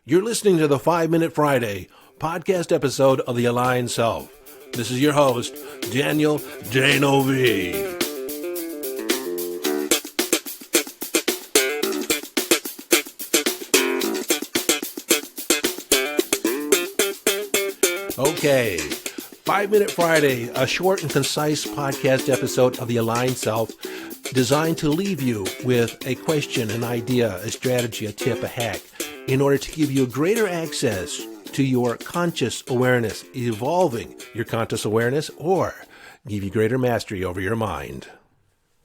You're listening to the 5-Minute Friday podcast episode of The Aligned Self. This is your host, Daniel J-N-O-V. Okay, 5-Minute Friday, a short and concise podcast episode of The Aligned Self, designed to leave you with a question, an idea, a strategy, a tip, a hack, in order to give you greater access to your conscious awareness, evolving your conscious awareness, or give you greater mastery over your mind.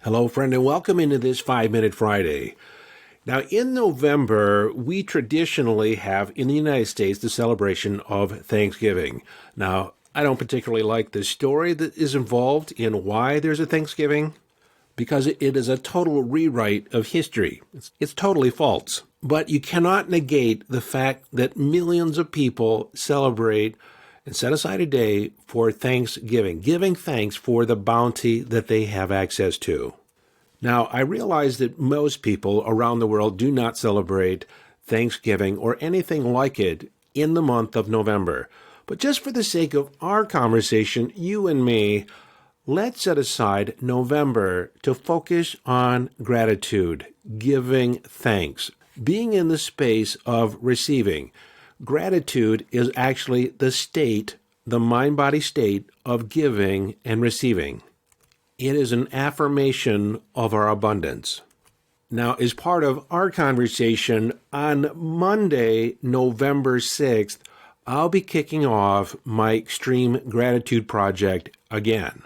Hello, friend, and welcome into this 5-Minute Friday. Now, in November, we traditionally have in the United States the celebration of Thanksgiving. Now, I don't particularly like the story that is involved in why there's a Thanksgiving, because it is a total rewrite of history. It's totally false. But you cannot negate the fact that millions of people celebrate and set aside a day for Thanksgiving, giving thanks for the bounty that they have access to. Now, I realize that most people around the world do not celebrate Thanksgiving or anything like it in the month of November. But just for the sake of our conversation, you and me, let's set aside November to focus on gratitude, giving thanks, being in the space of receiving. Gratitude is actually the state, the mind-body state of giving and receiving. It is an affirmation of our abundance. Now, as part of our conversation, on Monday, November 6th, I'll be kicking off my Extreme Gratitude Project again.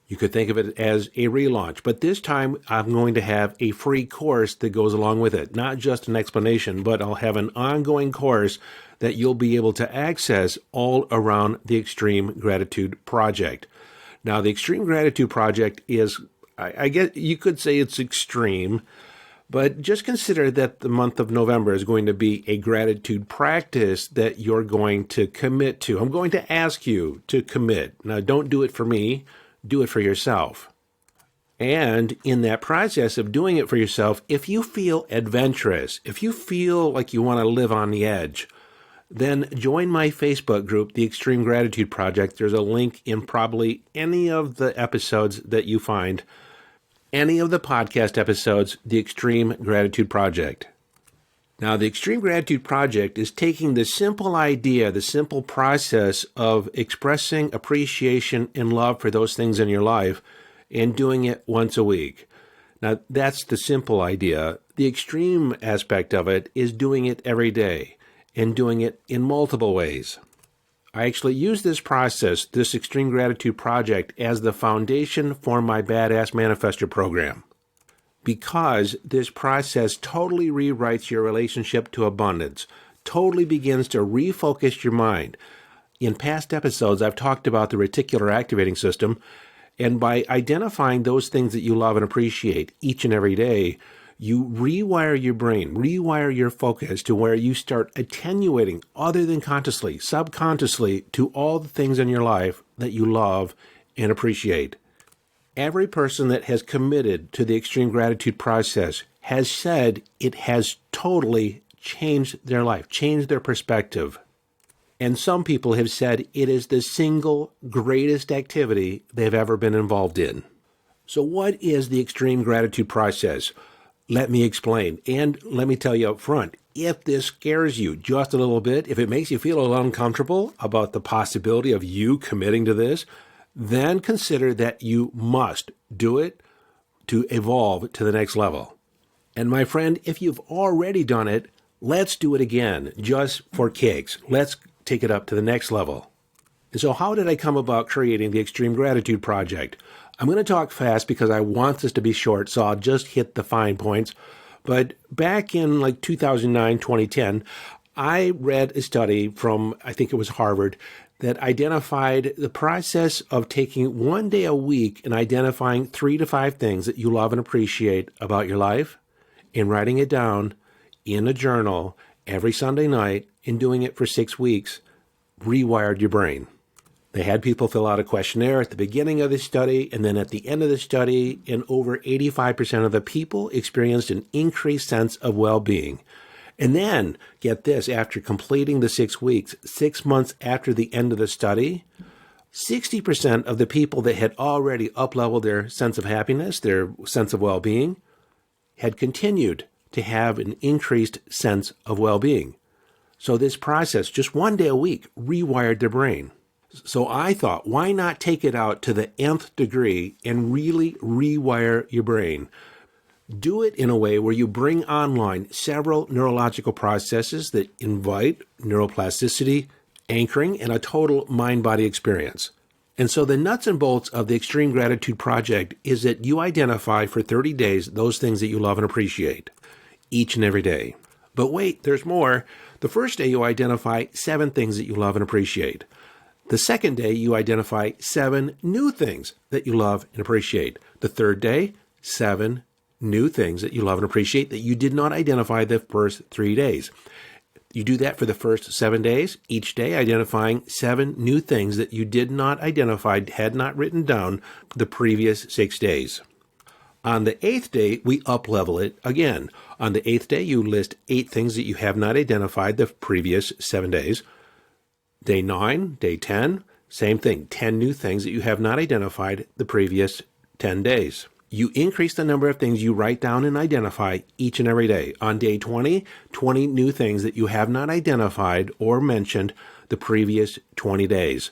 You could think of it as a relaunch, but this time I'm going to have a free course that goes along with it. Not just an explanation, but I'll have an ongoing course that you'll be able to access all around the Extreme Gratitude Project. Now, the Extreme Gratitude Project is, I guess you could say it's extreme, but just consider that the month of November is going to be a gratitude practice that you're going to commit to. I'm going to ask you to commit. Now, don't do it for me. Do it for yourself. And in that process of doing it for yourself, if you feel adventurous, if you feel like you want to live on the edge, then join my Facebook group, The Extreme Gratitude Project. There's a link in probably any of the episodes that you find, any of the podcast episodes, The Extreme Gratitude Project. Now, the Extreme Gratitude Project is taking the simple idea, the simple process of expressing appreciation and love for those things in your life and doing it once a week. Now, that's the simple idea. The extreme aspect of it is doing it every day and doing it in multiple ways. I actually use this process, this Extreme Gratitude Project, as the foundation for my Bad Ass Manifestor Program, because this process totally rewrites your relationship to abundance, totally begins to refocus your mind. In past episodes, I've talked about the reticular activating system, and by identifying those things that you love and appreciate each and every day, you rewire your brain, rewire your focus to where you start attenuating, other than consciously, subconsciously, to all the things in your life that you love and appreciate. Every person that has committed to the Extreme Gratitude process has said it has totally changed their life, changed their perspective. And some people have said it is the single greatest activity they've ever been involved in. So what is the Extreme Gratitude process? Let me explain. And let me tell you up front, if this scares you just a little bit, if it makes you feel a little uncomfortable about the possibility of you committing to this, then consider that you must do it to evolve to the next level. And my friend, if you've already done it, let's do it again, just for kicks. Let's take it up to the next level. And so how did I come about creating the Extreme Gratitude Project? I'm going to talk fast because I want this to be short, so I'll just hit the fine points. But back in 2009, 2010, I read a study from, I think it was Harvard, that identified the process of taking one day a week and identifying 3 to 5 things that you love and appreciate about your life and writing it down in a journal every Sunday night and doing it for 6 weeks rewired your brain. They had people fill out a questionnaire at the beginning of the study, and then at the end of the study, and over 85% of the people experienced an increased sense of well-being. And then, get this, after completing the 6 weeks, 6 months after the end of the study, 60% of the people that had already up-leveled their sense of happiness, their sense of well-being, had continued to have an increased sense of well-being. So this process, just 1 day a week, rewired their brain. So I thought, why not take it out to the nth degree and really rewire your brain? Do it in a way where you bring online several neurological processes that invite neuroplasticity, anchoring, and a total mind-body experience. And so the nuts and bolts of the Extreme Gratitude Project is that you identify for 30 days those things that you love and appreciate each and every day. But wait, there's more. The first day you identify 7 things that you love and appreciate. The second day you identify 7 new things that you love and appreciate. The third day, 7 new things that you love and appreciate that you did not identify the first 3 days. You do that for the first 7 days, each day identifying 7 new things that you did not identify, had not written down the previous 6 days. On the 8th day, we up-level it again. On the 8th day, you list 8 things that you have not identified the previous 7 days. Day 9, day 10, same thing, 10 new things that you have not identified the previous 10 days. You increase the number of things you write down and identify each and every day. On day 20, 20 new things that you have not identified or mentioned the previous 20 days.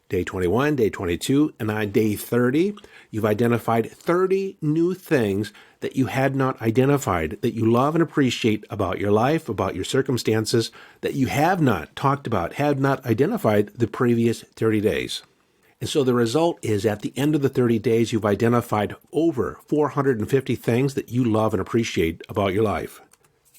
Day 21, day 22, and on day 30, you've identified 30 new things that you had not identified that you love and appreciate about your life, about your circumstances, that you have not talked about, have not identified the previous 30 days. And so the result is at the end of the 30 days, you've identified over 450 things that you love and appreciate about your life.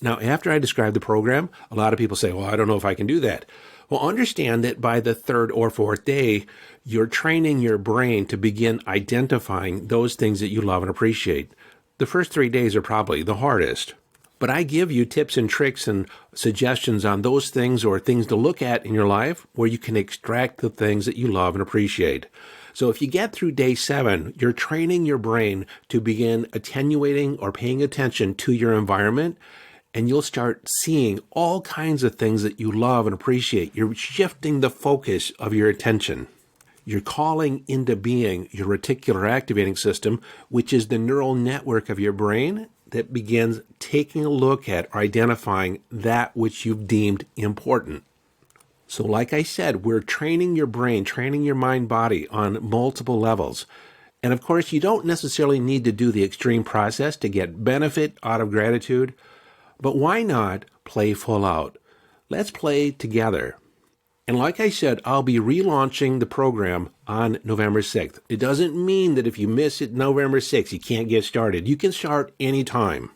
Now, after I describe the program, a lot of people say, well, I don't know if I can do that. Well, understand that by the 3rd or 4th day, you're training your brain to begin identifying those things that you love and appreciate. The first 3 days are probably the hardest. But I give you tips and tricks and suggestions on those things or things to look at in your life where you can extract the things that you love and appreciate. So if you get through day 7, you're training your brain to begin attenuating or paying attention to your environment, and you'll start seeing all kinds of things that you love and appreciate. You're shifting the focus of your attention. You're calling into being your reticular activating system, which is the neural network of your brain that begins taking a look at or identifying that which you've deemed important. So like I said, we're training your brain, training your mind-body on multiple levels. And of course, you don't necessarily need to do the extreme process to get benefit out of gratitude, but why not play full out? Let's play together. And like I said, I'll be relaunching the program on November 6th. It doesn't mean that if you miss it November 6th, you can't get started. You can start anytime.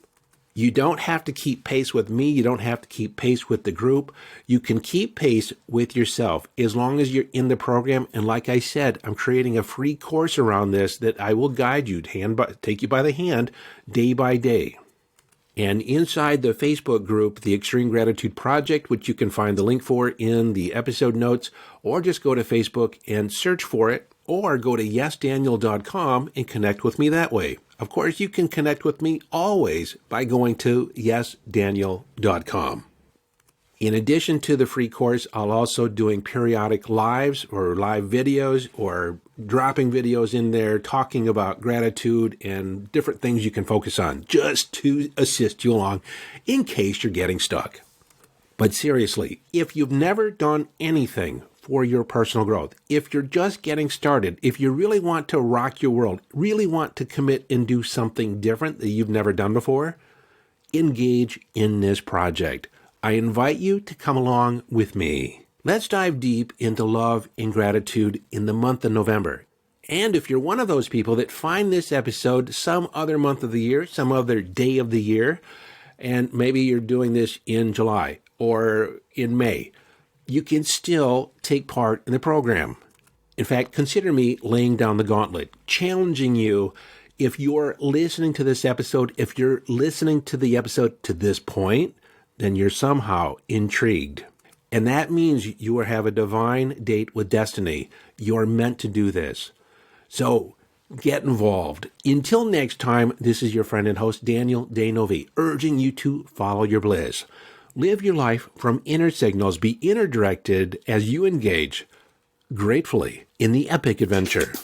You don't have to keep pace with me. You don't have to keep pace with the group. You can keep pace with yourself as long as you're in the program. And like I said, I'm creating a free course around this that I will guide you, take you by the hand, day by day. And inside the Facebook group, the Extreme Gratitude Project, which you can find the link for in the episode notes, or just go to Facebook and search for it, or go to yesdaniel.com and connect with me that way. Of course, you can connect with me always by going to yesdaniel.com. In addition to the free course, I'll also doing periodic lives or live videos or dropping videos in there talking about gratitude and different things you can focus on just to assist you along in case you're getting stuck. But seriously, if you've never done anything for your personal growth, if you're just getting started, if you really want to rock your world, really want to commit and do something different that you've never done before, engage in this project. I invite you to come along with me. Let's dive deep into love and gratitude in the month of November. And if you're one of those people that find this episode some other month of the year, some other day of the year, and maybe you're doing this in July or in May, you can still take part in the program. In fact, consider me laying down the gauntlet, challenging you. If you're listening to this episode, if you're listening to the episode to this point, then you're somehow intrigued. And that means you have a divine date with destiny. You're meant to do this. So get involved. Until next time, this is your friend and host, Daniel Day Novi, urging you to follow your bliss. Live your life from inner signals. Be inner directed as you engage gratefully in the epic adventure.